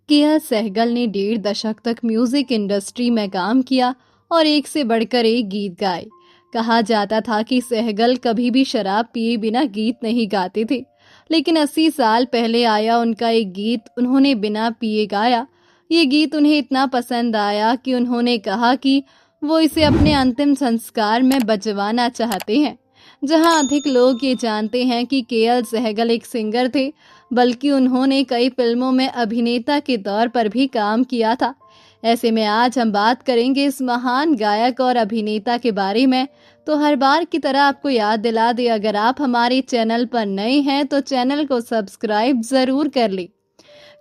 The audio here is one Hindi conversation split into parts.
केएल सहगल ने 1.5 दशक तक म्यूजिक इंडस्ट्री में काम किया और एक से बढ़कर एक गीत गाए। कहा जाता था कि सहगल कभी भी शराब पिए बिना गीत नहीं गाते थे, लेकिन 80 साल पहले आया उनका एक गीत उन्होंने बिना पिए गाया। ये गीत उन्हें इतना पसंद आया कि उन्होंने कहा कि वो इसे अपने अंतिम संस्कार में बजवाना चाहते हैं। जहां अधिक लोग ये जानते हैं कि केएल सहगल एक सिंगर थे, बल्कि उन्होंने कई फिल्मों में अभिनेता के तौर पर भी काम किया था। ऐसे में आज हम बात करेंगे इस महान गायक और अभिनेता के बारे में। तो हर बार की तरह आपको याद दिला दे, अगर आप हमारे चैनल पर नए हैं तो चैनल को सब्सक्राइब जरूर कर ले।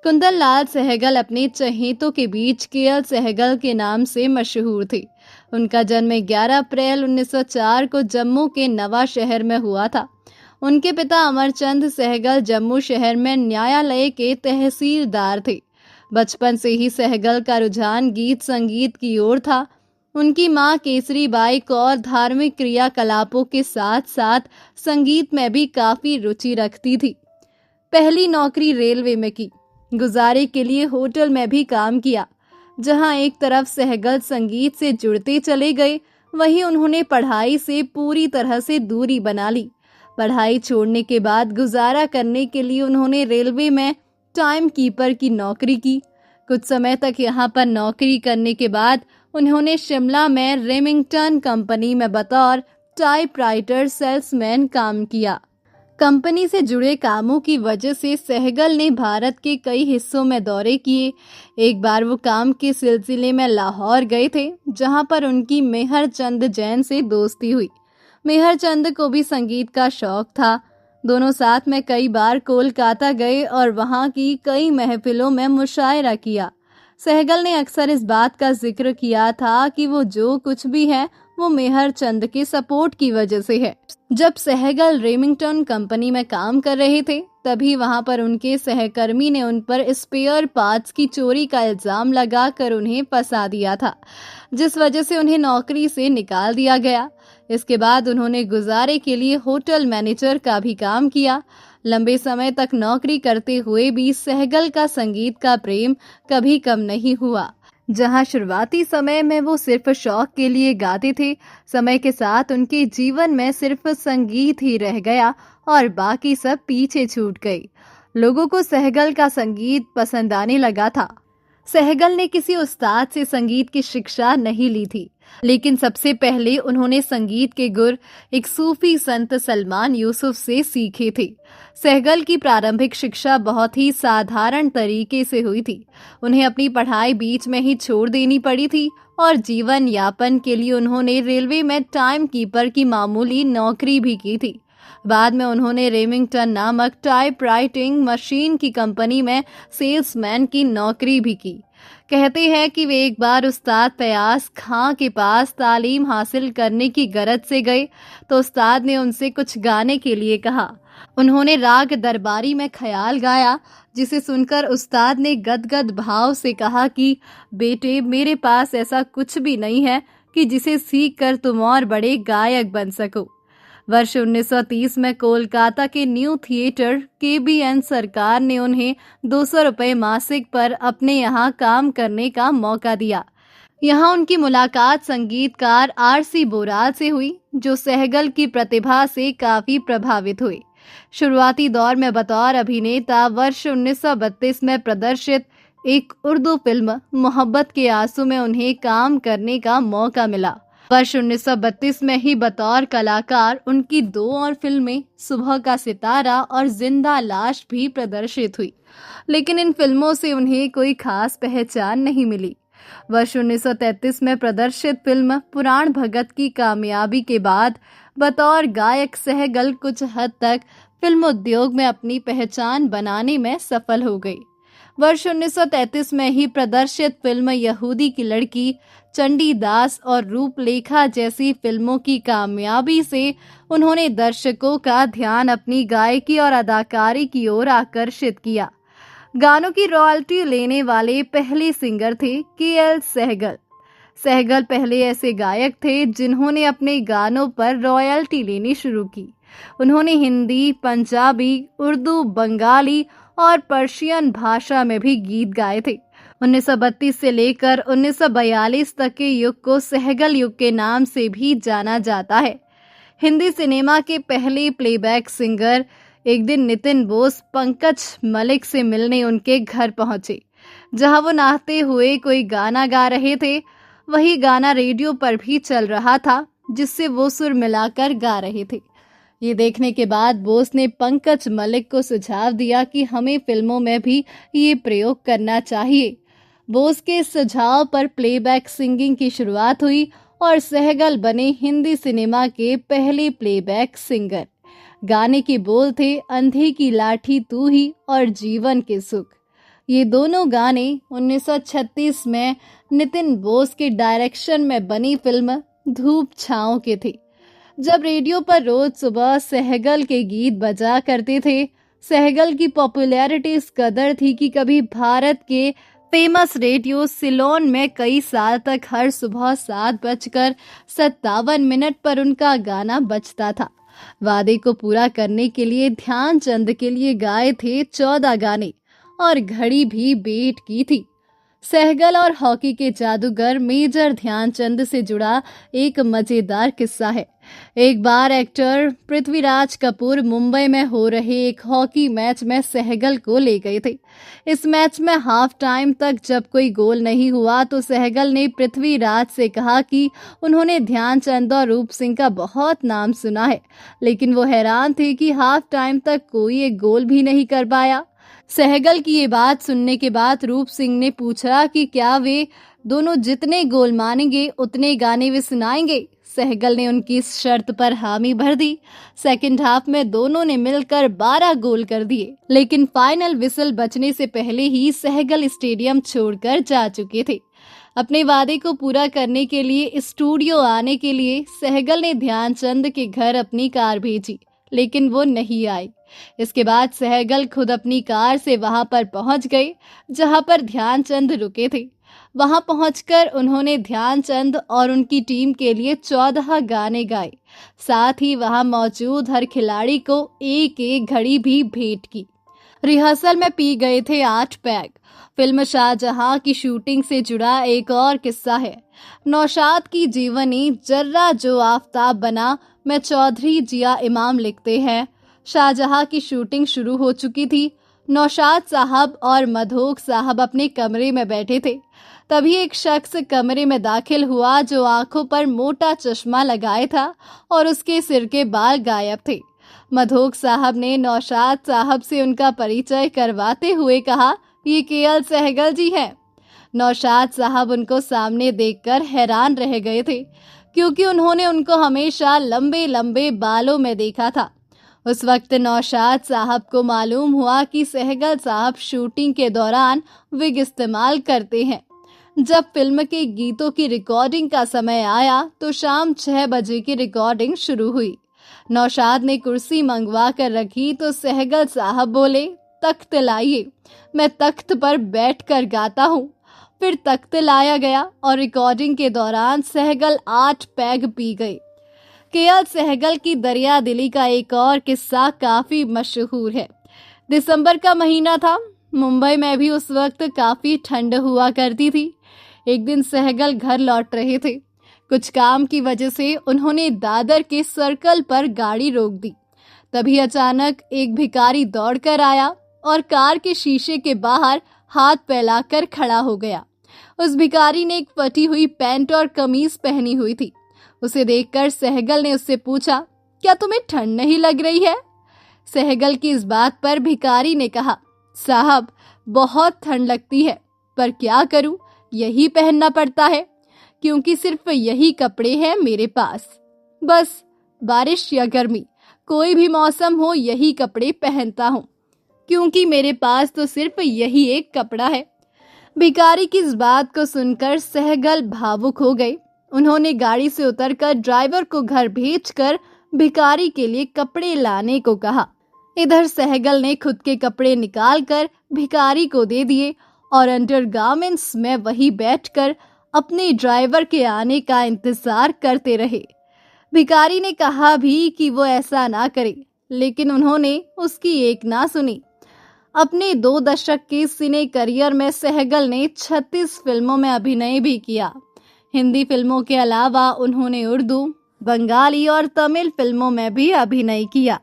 कुंदन लाल सहगल अपने चहेतों के बीच केएल सहगल के नाम से मशहूर थे। उनका जन्म 11 अप्रैल 1904 को जम्मू के नवा शहर में हुआ था। उनके पिता अमरचंद सहगल जम्मू शहर में न्यायालय के तहसीलदार थे। बचपन से ही सहगल का रुझान गीत संगीत की ओर था। उनकी मां केसरी बाई कौर धार्मिक क्रियाकलापों के साथ साथ संगीत में भी काफी रुचि रखती थी। पहली नौकरी रेलवे में की। गुजारे के लिए होटल में भी काम किया। जहां एक तरफ सहगल संगीत से जुड़ते चले गए, वहीं उन्होंने पढ़ाई से पूरी तरह से दूरी बना ली। पढ़ाई छोड़ने के बाद गुजारा करने के लिए उन्होंने रेलवे में टाइम कीपर की नौकरी की। कुछ समय तक यहाँ पर नौकरी करने के बाद उन्होंने शिमला में रेमिंगटन कंपनी में बतौर टाइपराइटर सेल्समैन काम किया। कंपनी से जुड़े कामों की वजह से सहगल ने भारत के कई हिस्सों में दौरे किए। एक बार वो काम के सिलसिले में लाहौर गए थे, जहां पर उनकी मेहर चंद जैन से दोस्ती हुई। मेहर चंद को भी संगीत का शौक था। दोनों साथ में कई बार कोलकाता गए और वहां की कई महफिलों में मुशायरा किया। सहगल ने अक्सर इस बात का जिक्र किया था कि वो जो कुछ भी है वो मेहर चंद के सपोर्ट की वजह से है। जब सहगल रेमिंगटन कंपनी में काम कर रहे थे, तभी वहां पर उनके सहकर्मी ने उन पर स्पेयर पार्ट्स की चोरी का इल्जाम लगाकर उन्हें फंसा दिया था, जिस वजह से उन्हें नौकरी से निकाल दिया गया। इसके बाद उन्होंने गुजारे के लिए होटल मैनेजर का भी काम किया। लंबे समय तक नौकरी करते हुए भी सहगल का संगीत का प्रेम कभी कम नहीं हुआ। जहां शुरुआती समय में वो सिर्फ शौक के लिए गाते थे, समय के साथ उनके जीवन में सिर्फ संगीत ही रह गया और बाकी सब पीछे छूट गई। लोगों को सहगल का संगीत पसंद आने लगा था। सहगल ने किसी उस्ताद से संगीत की शिक्षा नहीं ली थी, लेकिन सबसे पहले उन्होंने संगीत के गुर एक सूफी संत सलमान यूसुफ से सीखे थे। सहगल की प्रारंभिक शिक्षा बहुत ही साधारण तरीके से हुई थी। उन्हें अपनी पढ़ाई बीच में ही छोड़ देनी पड़ी थी और जीवन यापन के लिए उन्होंने रेलवे में टाइम कीपर की मामूली नौकरी भी की थी। बाद में उन्होंने रेमिंगटन नामक टाइपराइटिंग मशीन की कंपनी में सेल्समैन की नौकरी भी की। कहते हैं कि वे एक बार उस्ताद फयाज खां के पास तालीम हासिल करने की गरज से गए, तो उस्ताद ने उनसे कुछ गाने के लिए कहा। उन्होंने राग दरबारी में ख्याल गाया, जिसे सुनकर उस्ताद ने गदगद भाव से कहा कि बेटे, मेरे पास ऐसा कुछ भी नहीं है कि जिसे सीख कर तुम और बड़े गायक बन सको। वर्ष 1930 में कोलकाता के न्यू थिएटर KBN सरकार ने उन्हें 200 रुपये मासिक पर अपने यहाँ काम करने का मौका दिया। यहाँ उनकी मुलाकात संगीतकार RC बोराल से हुई, जो सहगल की प्रतिभा से काफी प्रभावित हुए। शुरुआती दौर में बतौर अभिनेता वर्ष 1932 में प्रदर्शित एक उर्दू फिल्म मोहब्बत के आंसू में उन्हें काम करने का मौका मिला। वर्ष 1932 में ही बतौर कलाकार उनकी 2 और फिल्में सुबह का सितारा और जिंदा लाश भी प्रदर्शित हुई, लेकिन इन फिल्मों से उन्हें कोई खास पहचान नहीं मिली। वर्ष 1933 में प्रदर्शित फिल्म पुराण भगत की कामयाबी के बाद बतौर गायक सहगल कुछ हद तक फिल्म उद्योग में अपनी पहचान बनाने में सफल हो गई। वर्ष 1933 में ही प्रदर्शित फिल्म यहूदी की लड़की, चंडीदास और रूपलेखा जैसी फिल्मों की कामयाबी से उन्होंने दर्शकों का ध्यान अपनी गायकी और अदाकारी की ओर आकर्षित किया। गानों की रॉयल्टी लेने वाले पहले सिंगर थे केएल सहगल। सहगल पहले ऐसे गायक थे जिन्होंने अपने गानों पर रॉयल्टी लेनी शुरू की। उन्होंने हिंदी, पंजाबी, उर्दू, बंगाली और पर्शियन भाषा में भी गीत गाए थे। 1932 से लेकर 1942 तक के युग को सहगल युग के नाम से भी जाना जाता है। हिंदी सिनेमा के पहले प्लेबैक सिंगर एक दिन नितिन बोस पंकज मलिक से मिलने उनके घर पहुंचे, जहां वो नहाते हुए कोई गाना गा रहे थे। वही गाना रेडियो पर भी चल रहा था, जिससे वो सुर मिलाकर गा रहे थे। ये देखने के बाद बोस ने पंकज मलिक को सुझाव दिया कि हमें फिल्मों में भी ये प्रयोग करना चाहिए। बोस के इस सुझाव पर प्लेबैक सिंगिंग की शुरुआत हुई और सहगल बने हिंदी सिनेमा के पहले प्लेबैक सिंगर। गाने के बोल थे अंधे की लाठी तू ही और जीवन के सुख। ये दोनों गाने 1936 में नितिन बोस के डायरेक्शन में बनी फिल्म धूप छाँव के थे। जब रेडियो पर रोज सुबह सहगल के गीत बजा करते थे, सहगल की पॉपुलैरिटी इस कदर थी कि कभी भारत के फेमस रेडियो सिलोन में कई साल तक हर सुबह 7:57 पर उनका गाना बजता था। वादे को पूरा करने के लिए ध्यानचंद के लिए गाए थे 14 गाने और घड़ी भी बेट की थी। सहगल और हॉकी के जादूगर मेजर ध्यानचंद से जुड़ा एक मजेदार किस्सा है। एक बार एक्टर पृथ्वीराज कपूर मुंबई में हो रहे एक हॉकी मैच में सहगल को ले गए थे। इस मैच में हाफ टाइम तक जब कोई गोल नहीं हुआ तो सहगल ने पृथ्वीराज से कहा कि उन्होंने ध्यानचंद और रूप सिंह का बहुत नाम सुना है, लेकिन वो हैरान थे कि हाफ टाइम तक कोई एक गोल भी नहीं कर पाया। सहगल की ये बात सुनने के बाद रूप सिंह ने पूछा कि क्या वे दोनों जितने गोल मानेंगे उतने गाने वे सुनाएंगे। सहगल ने उनकी इस शर्त पर हामी भर दी। सेकंड हाफ में दोनों ने मिलकर 12 गोल कर दिए, लेकिन फाइनल विसल बजने से पहले ही सहगल स्टेडियम छोड़कर जा चुके थे। अपने वादे को पूरा करने के लिए स्टूडियो आने के लिए सहगल ने ध्यानचंद के घर अपनी कार भेजी, लेकिन वो नहीं आए। इसके बाद सहगल खुद अपनी कार से वहां पर पहुंच गए जहां पर ध्यानचंद रुके थे। वहां पहुंचकर उन्होंने ध्यानचंद और उनकी टीम के लिए 14 गाने गाए। साथ ही वहां मौजूद हर खिलाड़ी को एक एक घड़ी भी भेंट की। रिहर्सल में पी गए थे 8 पैग। फिल्म शाहजहां की शूटिंग से जुड़ा एक और किस्सा है। नौशाद की जीवनी जर्रा जो आफताब बना में चौधरी जिया इमाम लिखते हैं, शाहजहां की शूटिंग शुरू हो चुकी थी। नौशाद साहब और मधोक साहब अपने कमरे में बैठे थे। तभी एक शख्स कमरे में दाखिल हुआ जो आंखों पर मोटा चश्मा लगाए था और उसके सिर के बाल गायब थे। मधोक साहब ने नौशाद साहब से उनका परिचय करवाते हुए कहा, ये केएल सहगल जी हैं। नौशाद साहब उनको सामने देखकर हैरान रह गए थे, क्योंकि उन्होंने उनको हमेशा लंबे लंबे बालों में देखा था। उस वक्त नौशाद साहब को मालूम हुआ कि सहगल साहब शूटिंग के दौरान विग इस्तेमाल करते हैं। जब फिल्म के गीतों की रिकॉर्डिंग का समय आया तो शाम 6 बजे की रिकॉर्डिंग शुरू हुई। नौशाद ने कुर्सी मंगवा कर रखी तो सहगल साहब बोले, तख्त लाइए, मैं तख्त पर बैठकर गाता हूँ। फिर तख्त लाया गया और रिकॉर्डिंग के दौरान सहगल 8 पैग पी गए। केएल सहगल की दरिया दिली का एक और किस्सा काफी मशहूर है। दिसंबर का महीना था। मुंबई में भी उस वक्त काफी ठंड हुआ करती थी। एक दिन सहगल घर लौट रहे थे। कुछ काम की वजह से उन्होंने दादर के सर्कल पर गाड़ी रोक दी। तभी अचानक एक भिखारी दौड़कर आया और कार के शीशे के बाहर हाथ फैलाकर खड़ा हो गया। उस भिखारी ने एक फटी हुई पैंट और कमीज पहनी हुई थी। उसे देखकर सहगल ने उससे पूछा, क्या तुम्हें ठंड नहीं लग रही है? सहगल की इस बात पर भिखारी ने कहा, साहब बहुत ठंड लगती है, पर क्या करूं, यही पहनना पड़ता है, क्योंकि सिर्फ यही कपड़े हैं मेरे पास। बस बारिश या गर्मी कोई भी मौसम हो यही कपड़े पहनता हूं, क्योंकि मेरे पास तो सिर्फ यही एक कपड़ा है। भिखारी की इस बात को सुनकर सहगल भावुक हो गए। उन्होंने गाड़ी से उतरकर ड्राइवर को घर भेजकर भिखारी के लिए कपड़े लाने को कहा। इधर सहगल ने खुद के कपड़े निकालकर भिखारी को दे दिए और अंडरगारमेंट्स में वही बैठकर अपने ड्राइवर के आने का इंतजार करते रहे। भिखारी ने कहा भी कि वो ऐसा ना करे, लेकिन उन्होंने उसकी एक ना सुनी। अपने 2 दशक के सिने करियर में सहगल ने 36 फिल्मों में अभिनय भी किया। हिंदी फिल्मों के अलावा उन्होंने उर्दू, बंगाली और तमिल फिल्मों में भी अभिनय किया।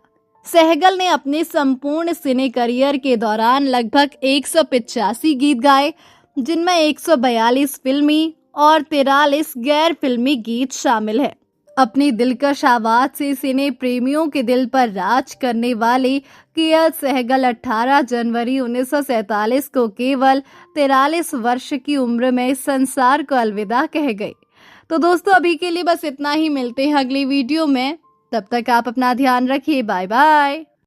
सहगल ने अपने संपूर्ण सिने करियर के दौरान लगभग 185 गीत गाए, जिनमें 142 फिल्मी और 43 गैर फिल्मी गीत शामिल हैं। अपनी दिलकश आवाज से सिने प्रेमियों के दिल पर राज करने वाले के.एल. सहगल 18 जनवरी 1947 को केवल 43 वर्ष की उम्र में संसार को अलविदा कह गए। तो दोस्तों, अभी के लिए बस इतना ही। मिलते हैं अगली वीडियो में। तब तक आप अपना ध्यान रखिए। Bye bye.